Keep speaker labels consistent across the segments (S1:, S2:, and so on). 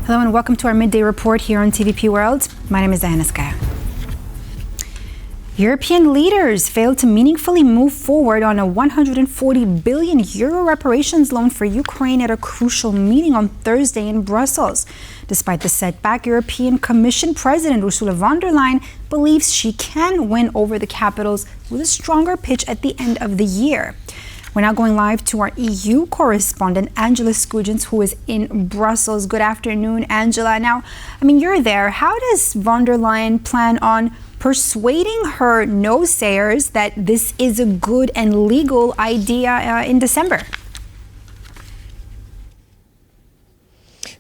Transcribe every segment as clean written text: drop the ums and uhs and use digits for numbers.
S1: Hello and welcome to our Midday Report here on TVP World. My name is Diana Skuijns. European leaders failed to meaningfully move forward on a 140 billion euro reparations loan for Ukraine at a crucial meeting on Thursday in Brussels. Despite the setback, European Commission President Ursula von der Leyen believes she can win over the capitals with a stronger pitch at the end of the year. We're now going live to our EU correspondent, Angela Skuijns, who is in Brussels. Good afternoon, Angela. Now, you're there. How does von der Leyen plan on persuading her no-sayers that this is a good and legal idea in December?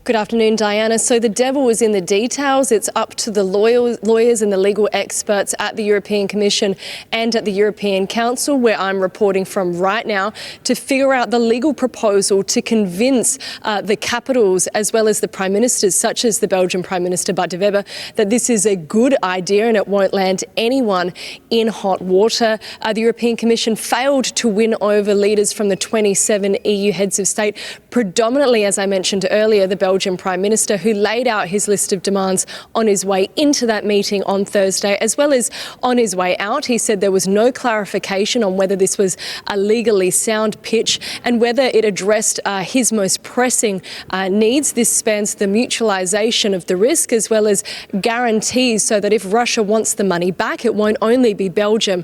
S2: Good afternoon, Diana. So the devil is in the details. It's up to the lawyers and the legal experts at the European Commission and at the European Council, where I'm reporting from right now, to figure out the legal proposal to convince the capitals as well as the prime ministers, such as the Belgian Prime Minister Bart de Wever, that this is a good idea and it won't land anyone in hot water. The European Commission failed to win over leaders from the 27 EU heads of state, predominantly, as I mentioned earlier, the Belgian Prime Minister, who laid out his list of demands on his way into that meeting on Thursday, as well as on his way out. He said there was no clarification on whether this was a legally sound pitch and whether it addressed his most pressing needs. This spans the mutualisation of the risk as well as guarantees so that if Russia wants the money back, it won't only be Belgium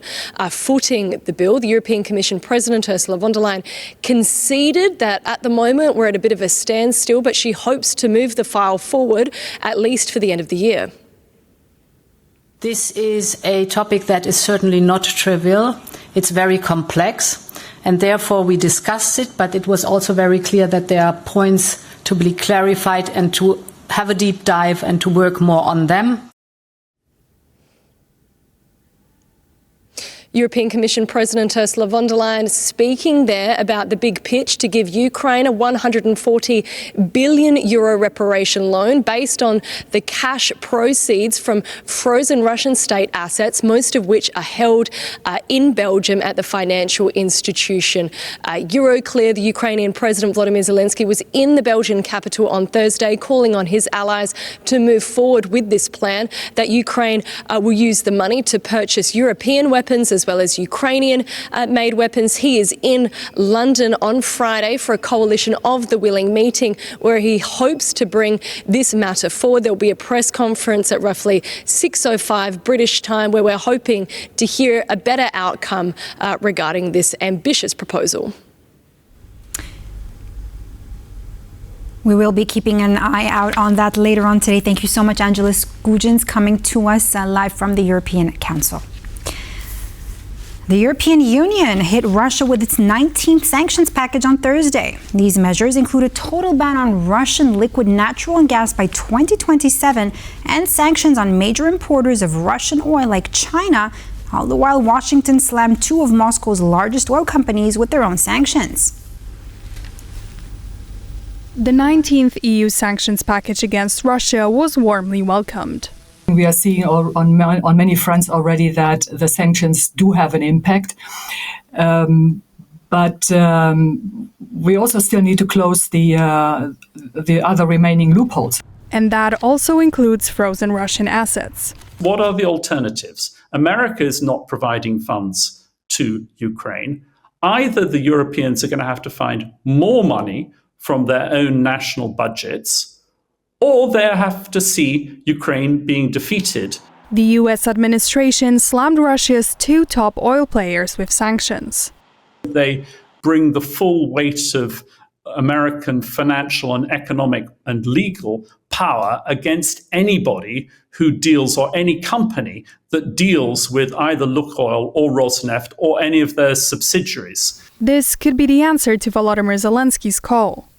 S2: footing the bill. The European Commission President Ursula von der Leyen conceded that at the moment we're at a bit of a standstill, but she hopes to move the file forward, at least for the end of the year.
S3: This is a topic that is certainly not trivial. It's very complex, and therefore we discussed it, but it was also very clear that there are points to be clarified and to have a deep dive and to work more on them.
S2: European Commission President Ursula von der Leyen speaking there about the big pitch to give Ukraine a 140 billion euro reparation loan based on the cash proceeds from frozen Russian state assets, most of which are held in Belgium at the financial institution Euroclear. The Ukrainian President Volodymyr Zelensky was in the Belgian capital on Thursday, calling on his allies to move forward with this plan that Ukraine will use the money to purchase European weapons as well as Ukrainian-made weapons. He is in London on Friday for a coalition of the willing meeting where he hopes to bring this matter forward. There'll be a press conference at roughly 6:05 British time where we're hoping to hear a better outcome regarding this ambitious proposal.
S1: We will be keeping an eye out on that later on today. Thank you so much, Angela Skuijns, coming to us live from the European Council. The European Union hit Russia with its 19th sanctions package on Thursday. These measures include a total ban on Russian liquid natural gas by 2027 and sanctions on major importers of Russian oil like China, all the while Washington slammed two of Moscow's largest oil companies with their own sanctions.
S4: The 19th EU sanctions package against Russia was warmly welcomed.
S5: We are seeing on many fronts already that the sanctions do have an impact. But we also still need to close the other remaining loopholes.
S4: And that also includes frozen Russian assets.
S6: What are the alternatives? America is not providing funds to Ukraine. Either the Europeans are going to have to find more money from their own national budgets, or they have to see Ukraine being defeated.
S4: The US administration slammed Russia's two top oil players with sanctions.
S6: They bring the full weight of American financial and economic and legal power against anybody who deals, or any company that deals with either Lukoil or Rosneft or any of their subsidiaries.
S4: This could be the answer to Volodymyr Zelensky's call.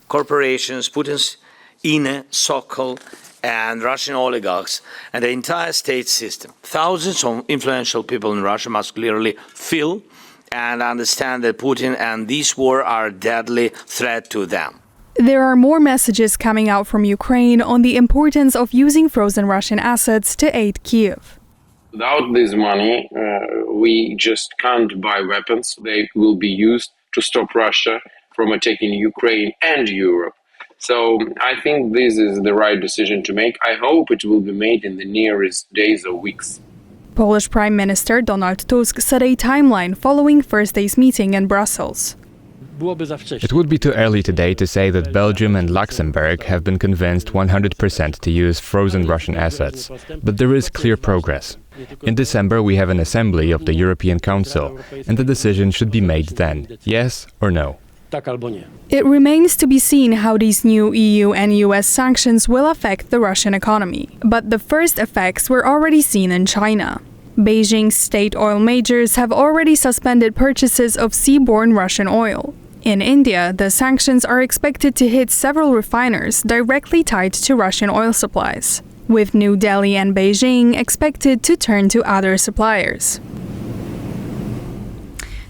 S7: Corporations, Putin's INE, Sokol, and Russian oligarchs, and the entire state system. Thousands of influential people in Russia must clearly feel and understand that Putin and this war are a deadly threat to them.
S4: There are more messages coming out from Ukraine on the importance of using frozen Russian assets to aid Kyiv.
S8: Without this money, we just can't buy weapons. They will be used to stop Russia from attacking Ukraine and Europe. So I think this is the right decision to make. I hope it will be made in the nearest days or weeks.
S4: Polish Prime Minister Donald Tusk set a timeline following Thursday's meeting in Brussels.
S9: It would be too early today to say that Belgium and Luxembourg have been convinced 100% to use frozen Russian assets, but there is clear progress. In December we have an assembly of the European Council, and the decision should be made then, yes or no.
S4: It remains to be seen how these new EU and US sanctions will affect the Russian economy. But the first effects were already seen in China. Beijing's state oil majors have already suspended purchases of seaborne Russian oil. In India, the sanctions are expected to hit several refiners directly tied to Russian oil supplies, with New Delhi and Beijing expected to turn to other suppliers.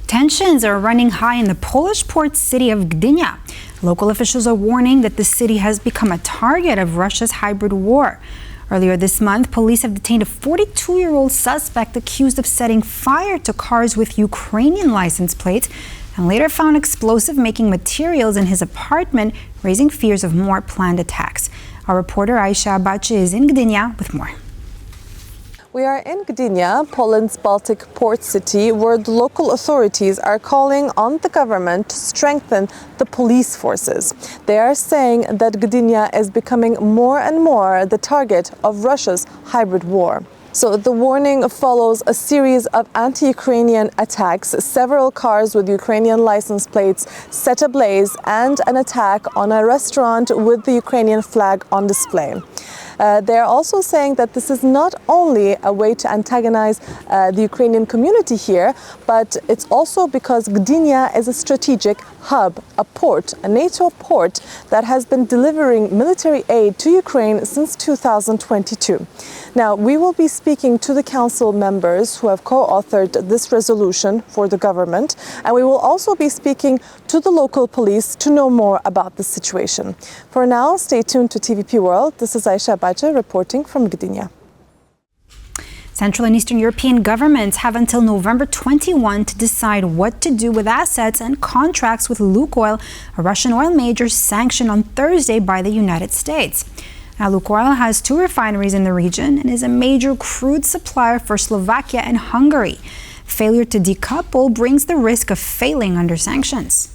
S1: Tensions are running high in the Polish port city of Gdynia. Local officials are warning that the city has become a target of Russia's hybrid war. Earlier this month, police have detained a 42-year-old suspect accused of setting fire to cars with Ukrainian license plates and later found explosive-making materials in his apartment, raising fears of more planned attacks. Our reporter Aisha Abache is in Gdynia with more.
S10: We are in Gdynia, Poland's Baltic port city, where the local authorities are calling on the government to strengthen the police forces. They are saying that Gdynia is becoming more and more the target of Russia's hybrid war. So the warning follows a series of anti-Ukrainian attacks, several cars with Ukrainian license plates set ablaze, and an attack on a restaurant with the Ukrainian flag on display. They're also saying that this is not only a way to antagonize the Ukrainian community here, but it's also because Gdynia is a strategic hub, a port, a NATO port that has been delivering military aid to Ukraine since 2022. Now, we will be speaking to the council members who have co-authored this resolution for the government, and we will also be speaking to the local police to know more about the situation. For now, stay tuned to TVP World. This is Aisha Abache reporting from Gdynia.
S1: Central and Eastern European governments have until November 21 to decide what to do with assets and contracts with Lukoil, a Russian oil major sanctioned on Thursday by the United States. Now, Lukoil has 2 refineries in the region and is a major crude supplier for Slovakia and Hungary. Failure to decouple brings the risk of failing under sanctions.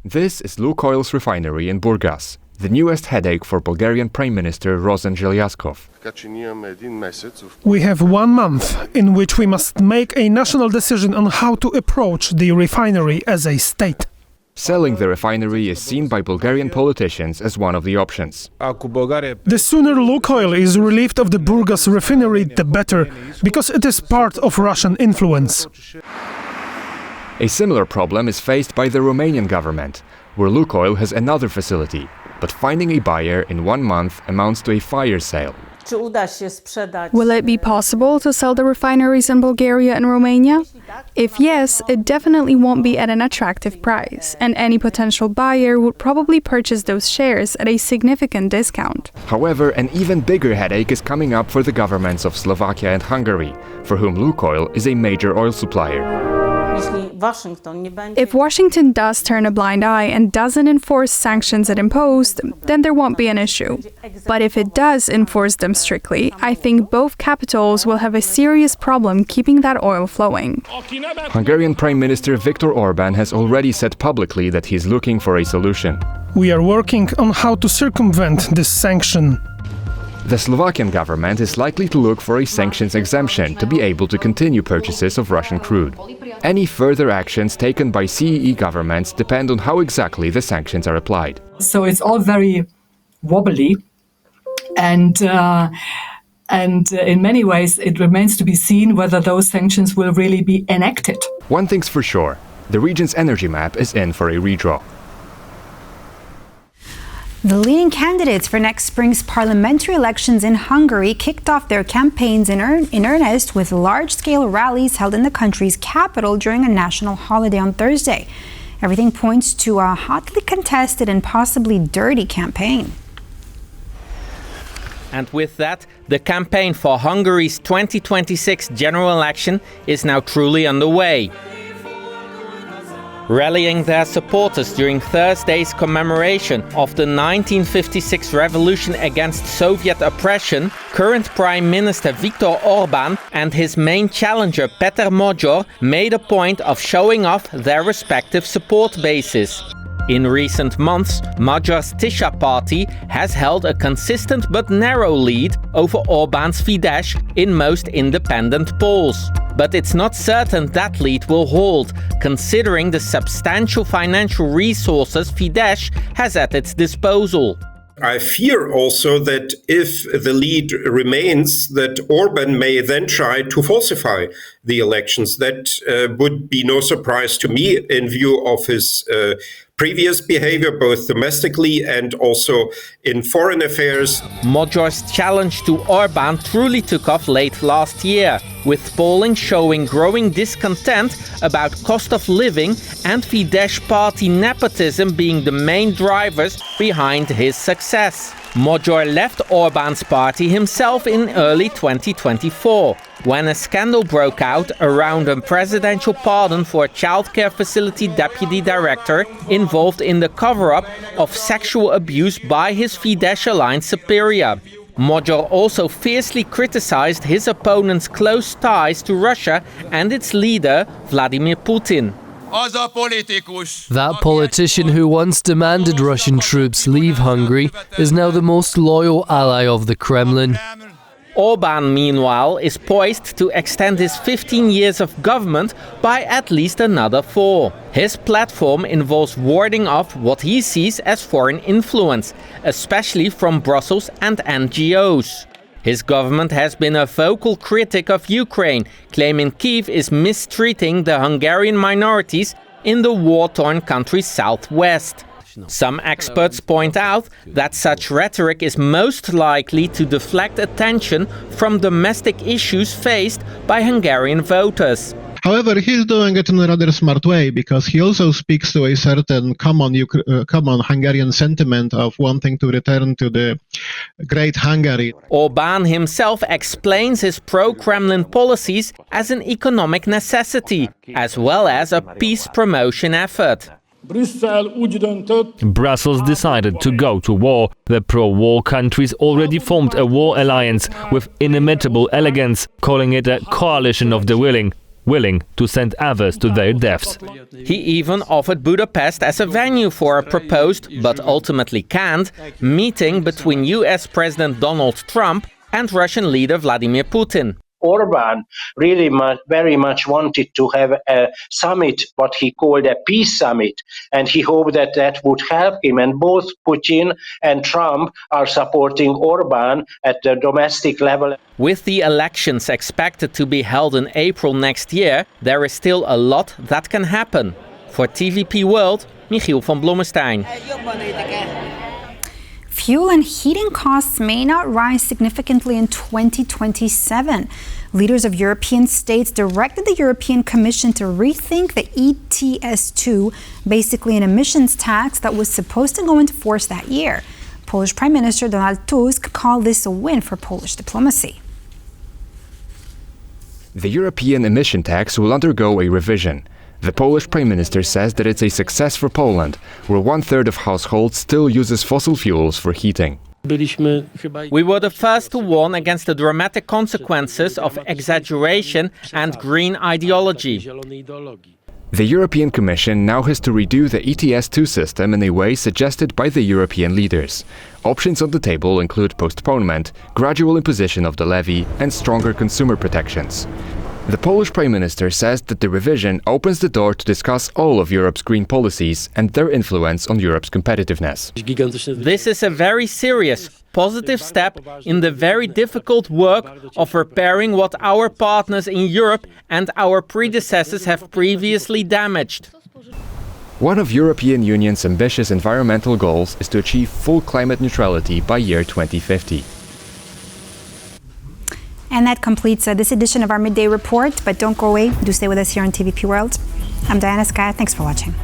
S9: This is Lukoil's refinery in Burgas, the newest headache for Bulgarian Prime Minister Rosen Željaskov.
S11: We have 1 month in which we must make a national decision on how to approach the refinery as a state.
S9: Selling the refinery is seen by Bulgarian politicians as one of the options.
S11: The sooner Lukoil is relieved of the Burgas refinery, the better, because it is part of Russian influence.
S9: A similar problem is faced by the Romanian government, where Lukoil has another facility, but finding a buyer in 1 month amounts to a fire sale.
S4: Will it be possible to sell the refineries in Bulgaria and Romania? If yes, it definitely won't be at an attractive price, and any potential buyer would probably purchase those shares at a significant discount.
S9: However, an even bigger headache is coming up for the governments of Slovakia and Hungary, for whom Lukoil is a major oil supplier.
S4: If Washington does turn a blind eye and doesn't enforce sanctions it imposed, then there won't be an issue. But if it does enforce them strictly, I think both capitals will have a serious problem keeping that oil flowing.
S9: Hungarian Prime Minister Viktor Orbán has already said publicly that he's looking for a solution.
S11: We are working on how to circumvent this sanction.
S9: The Slovakian government is likely to look for a sanctions exemption to be able to continue purchases of Russian crude. Any further actions taken by CEE governments depend on how exactly the sanctions are applied.
S5: So it's all very wobbly, and in many ways it remains to be seen whether those sanctions will really be enacted.
S9: One thing's for sure, the region's energy map is in for a redraw.
S1: The leading candidates for next spring's parliamentary elections in Hungary kicked off their campaigns in earnest with large-scale rallies held in the country's capital during a national holiday on Thursday. Everything points to a hotly contested and possibly dirty campaign.
S12: And with that, the campaign for Hungary's 2026 general election is now truly underway. rallying their supporters during Thursday's commemoration of the 1956 revolution against Soviet oppression, current Prime Minister Viktor Orbán and his main challenger Peter Magyar made a point of showing off their respective support bases. In recent months, Magyar's Tisza party has held a consistent but narrow lead over Orbán's Fidesz in most independent polls. But it's not certain that lead will hold, considering the substantial financial resources Fidesz has at its disposal.
S13: I fear also that if the lead remains, that Orban may then try to falsify the elections. That would be no surprise to me in view of his previous behavior, both domestically and also in foreign affairs.
S12: Magyar's challenge to Orbán truly took off late last year, with polling showing growing discontent about cost of living and Fidesz party nepotism being the main drivers behind his success. Magyar left Orbán's party himself in early 2024, when a scandal broke out around a presidential pardon for a childcare facility deputy director involved in the cover-up of sexual abuse by his Fidesz-aligned superior. Magyar also fiercely criticized his opponent's close ties to Russia and its leader, Vladimir Putin.
S14: That politician who once demanded Russian troops leave Hungary is now the most loyal ally of the Kremlin.
S12: Orbán, meanwhile, is poised to extend his 15 years of government by at least another 4. His platform involves warding off what he sees as foreign influence, especially from Brussels and NGOs. His government has been a vocal critic of Ukraine, claiming Kyiv is mistreating the Hungarian minorities in the war-torn country's southwest. Some experts point out that such rhetoric is most likely to deflect attention from domestic issues faced by Hungarian voters.
S15: However, he's doing it in a rather smart way, because he also speaks to a certain common Hungarian sentiment of wanting to return to the great Hungary.
S12: Orbán himself explains his pro-Kremlin policies as an economic necessity, as well as a peace promotion effort.
S16: Brussels decided to go to war. The pro-war countries already formed a war alliance with inimitable elegance, calling it a coalition of the willing to send others to their deaths.
S12: He even offered Budapest as a venue for a proposed, but ultimately canned, meeting between US President Donald Trump and Russian leader Vladimir Putin.
S17: Orbán really very much wanted to have a summit, what he called a peace summit, and he hoped that that would help him. And both Putin and Trump are supporting Orbán at the domestic level.
S12: With the elections expected to be held in April next year, there is still a lot that can happen. For TVP World, Michiel van Blommestein.
S1: Fuel and heating costs may not rise significantly in 2027. Leaders of European states directed the European Commission to rethink the ETS2, basically an emissions tax that was supposed to go into force that year. Polish Prime Minister Donald Tusk called this a win for Polish diplomacy.
S9: The European emission tax will undergo a revision. The Polish Prime Minister says that it's a success for Poland, where 1/3 of households still uses fossil fuels for heating.
S12: We were the first to warn against the dramatic consequences of exaggeration and green ideology.
S9: The European Commission now has to redo the ETS2 system in a way suggested by the European leaders. Options on the table include postponement, gradual imposition of the levy, and stronger consumer protections. The Polish Prime Minister says that the revision opens the door to discuss all of Europe's green policies and their influence on Europe's competitiveness.
S12: This is a very serious, positive step in the very difficult work of repairing what our partners in Europe and our predecessors have previously damaged.
S9: One of European Union's ambitious environmental goals is to achieve full climate neutrality by year 2050.
S1: And that completes this edition of our Midday Report. But don't go away. Do stay with us here on TVP World. I'm Diana Skuijns. Thanks for watching.